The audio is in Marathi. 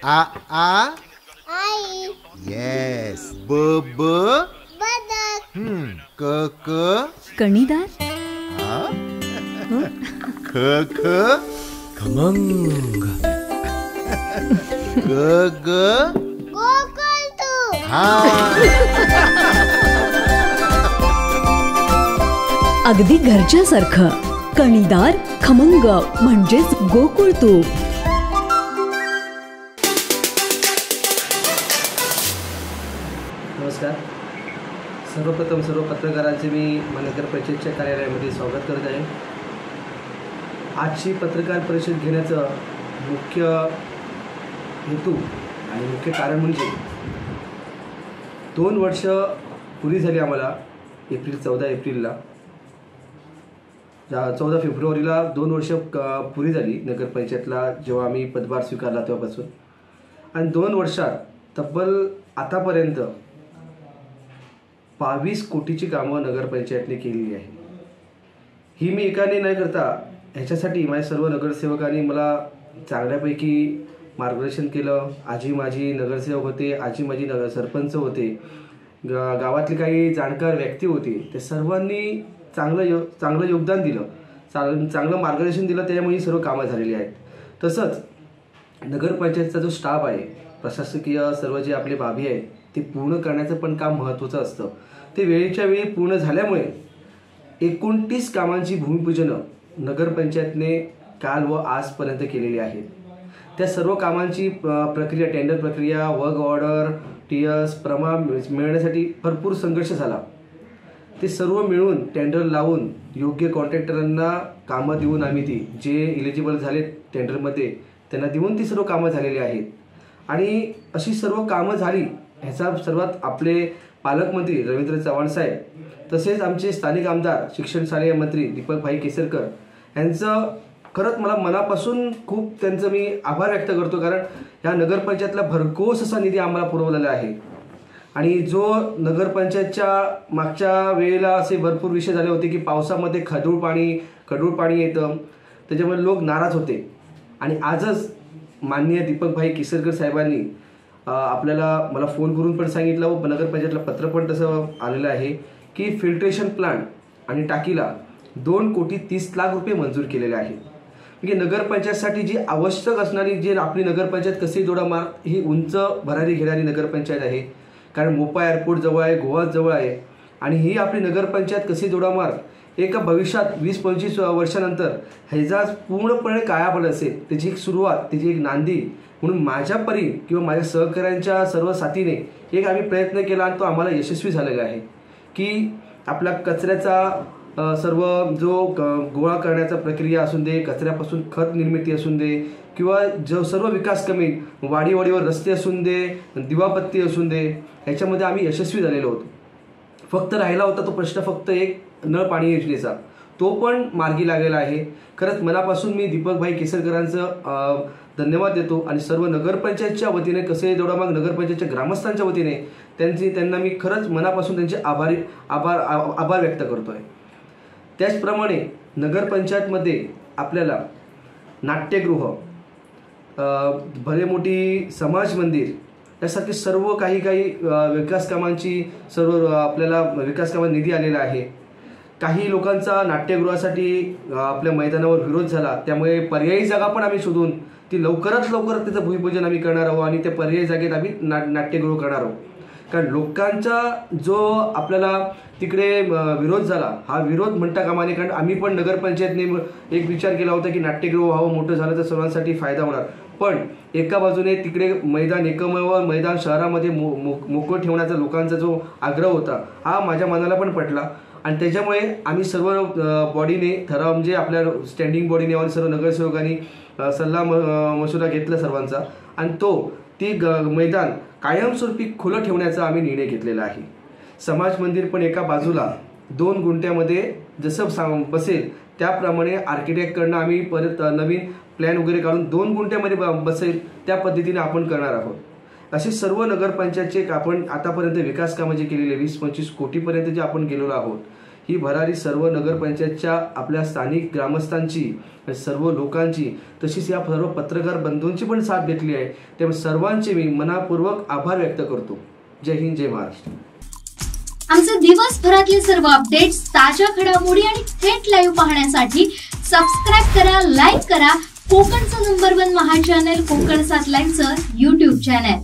आ आ आई. येस. ब ब बदक. क क कणीदार. ख ख खमंग. ग ग गोकुळतू. हा. अगदी घरच्यासारखं. कणीदार खमंग म्हणजेच गोकुळ तूप. नमस्कार. सर्वप्रथम सर्व पत्रकारांचे मी नगर परिषदेच्या कार्यालयामध्ये स्वागत करत आहे. आजची पत्रकार परिषद घेण्याचं मुख्य हेतू आणि मुख्य कारण म्हणजे 2 वर्ष पुरी झाली आम्हाला. 14 एप्रिलला 14 फेब्रुवारीला 2 वर्ष पुरी झाली नगरपंचायतला जेव्हा आम्ही पदभार स्वीकारला तेव्हापासून. आणि 2 वर्षात तब्बल आतापर्यंत 22 कोटीची कामं नगरपंचायतने केलेली आहे. ही मी एकाने न करता ह्याच्यासाठी माझ्या सर्व नगरसेवकांनी मला चांगल्यापैकी मार्गदर्शन केलं. आजी माझी नगरसेवक होते, आजी माझी सरपंच होते, गावातले काही जाणकार व्यक्ती होते. ते सर्वांनी चांगलं योगदान दिलं, चांगलं मार्गदर्शन दिलं. त्यामुळे ही सर्व कामं झालेली आहेत. तसंच नगरपंचायतचा जो स्टाफ आहे, प्रशासकीय सर्व जे आपले बाबी आहेत ते पूर्ण करण्याचं पण काम महत्त्वाचं असतं. ते वेळेच्या वेळी पूर्ण झाल्यामुळे 29 कामांची भूमिपूजनं नगरपंचायतने काल व आजपर्यंत केलेली आहेत. त्या सर्व कामांची प्रक्रिया, टेंडर प्रक्रिया, वर्क ऑर्डर, TS प्रमाण मिळण्यासाठी भरपूर संघर्ष झाला. ते सर्व मिळून टेंडर लावून योग्य कॉन्ट्रॅक्टरांना कामं देऊन आम्ही ती जे इलिजिबल झाले टेंडरमध्ये त्यांना देऊन ती सर्व कामं झालेली आहेत. आणि अशी सर्व कामं झाली ह्याचा सर्वात आपले पालकमंत्री रवींद्र चव्हाण साहेब, तसेच आमचे स्थानिक आमदार शिक्षण शालेय मंत्री दीपकभाई केसरकर यांचं खरंच मला मनापासून खूप त्यांचं मी आभार व्यक्त करतो. कारण ह्या नगरपंचायतला भरघोस असा निधी आम्हाला पुरवलेला आहे. आणि जो नगरपंचायतच्या मागच्या वेळेला असे भरपूर विषय झाले होते की पावसामध्ये खडूळ पाणी येतं, त्याच्यामुळे लोक नाराज होते. आणि आजच माननीय दीपकभाई केसरकर साहेबांनी मला फोन करून पण सांगितलं व नगरपंचायतला पत्र पण तसं आलेलं आहे की फिल्ट्रेशन प्लांट आणि टाकीला 2,30,00,000 रुपये मंजूर केलेले आहेत. म्हणजे नगरपंचायतसाठी जी आवश्यक असणारी जी आपली नगरपंचायत कसे जोडामार्ग ही उंच भरारी घेणारी नगरपंचायत आहे. कारण मोपा एअरपोर्ट जवळ आहे, गोवा जवळ आहे. आणि ही आपली नगरपंचायत कसे जोडामार्ग एका भविष्यात 20-25 वर्षानंतर ह्याचा पूर्णपणे कायापालट असेल, त्याची एक सुरुवात, त्याची एक नांदी म्हणून माझ्या परी किंवा माझ्या सहकाऱ्यांच्या सर्व साथीने एक आम्ही प्रयत्न केला आणि तो आम्हाला यशस्वी झालेला आहे. की आपल्या कचऱ्याचा सर्व जो गोळा करण्याचा प्रक्रिया असून दे, कचऱ्यापासून खत निर्मिती असून दे, किंवा जो सर्व विकास कमी वाडीवर रस्ते असून दे, दिवाबत्ती असून दे, ह्याच्यामध्ये आम्ही यशस्वी झालेलो होतो. फक्त राहिला होता तो प्रश्न फक्त एक नळ पाणी योजनेचा, तो पण मार्गी लागलेला आहे. खरंच मनापासून मी दीपकभाई केसरकरांचं धन्यवाद देतो. आणि सर्व नगरपंचायतच्या वतीने कसे जोडामार्ग नगरपंचायतच्या ग्रामस्थांच्या वतीने त्यांना मी खरंच मनापासून त्यांचे आभार व्यक्त करतोय. त्याचप्रमाणे नगरपंचायतमध्ये आपल्याला नाट्यगृह, भले मोठी समाज मंदिर यासारखे सर्व काही विकास कामांची आपल्याला विकास कामांना निधी आलेला आहे. काही लोकांचा नाट्यगृहासाठी आपल्या मैदानावर विरोध झाला, त्यामुळे पर्यायी जागा पण आम्ही शोधून ती लवकरात लवकर त्याचं भूमिपूजन आम्ही करणार आहोत आणि त्या पर्यायी जागेत आम्ही नाट्यगृह करणार आहोत. कारण लोकांचा जो आपल्याला तिकडे विरोध झाला, हा विरोध म्हणता कामा नये. कारण आम्ही पण नगरपंचायतने एक विचार केला होता की नाट्यगृह व्हावं, मोठं झालं तर सर्वांसाठी फायदा होणार. पण एका बाजूने तिकडे मैदान, एकमेव मैदान शहरामध्ये मोकळं ठेवण्याचा लोकांचा जो आग्रह होता हा माझ्या मनाला पण पटला. आणि त्याच्यामुळे आम्ही सर्व बॉडीने ठराव, म्हणजे आपल्या स्टँडिंग बॉडीने आणि सर्व नगरसेवकांनी सल्ला मसुदा घेतला सर्वांचा, आणि ती मैदान कायमस्वरूपी खुलं ठेवण्याचा आम्ही निर्णय घेतलेला आहे. समाज मंदिर पण एका बाजूला 2 गुंठ्यामध्ये जसं बसेल त्याप्रमाणे आर्किटेक्टकडनं आम्ही परत नवीन प्लॅन वगैरे काढून 2 गुंठ्यामध्ये बसेल त्या पद्धतीने आपण करणार आहोत. असे सर्व नगरपंचायतचे आपण आतापर्यंत विकास कामं जे केलेले 20-25 कोटीपर्यंत जे आपण गेलेलो आहोत, ही भरारी सर्व नगरपंचायतच्या आपल्या स्थानिक ग्रामस्थांची, सर्व लोकांची, तशीच या सर्व पत्रकार बंधूंची पण साथ घेतली आहे. त्यामुळे सर्वांचे मी मनापूर्वक आभार व्यक्त करतो. जय हिंद, जय महाराष्ट्र. आमचे दिवसभरातले सर्व अपडेट्स, ताज्या घडामोडी आणि थेट लाईव्ह पाहण्यासाठी सबस्क्राईब करा, लाईक करा कोकणचं नंबर 1 महा चॅनल कोकण 7 लाईव्हचं YouTube चॅनल.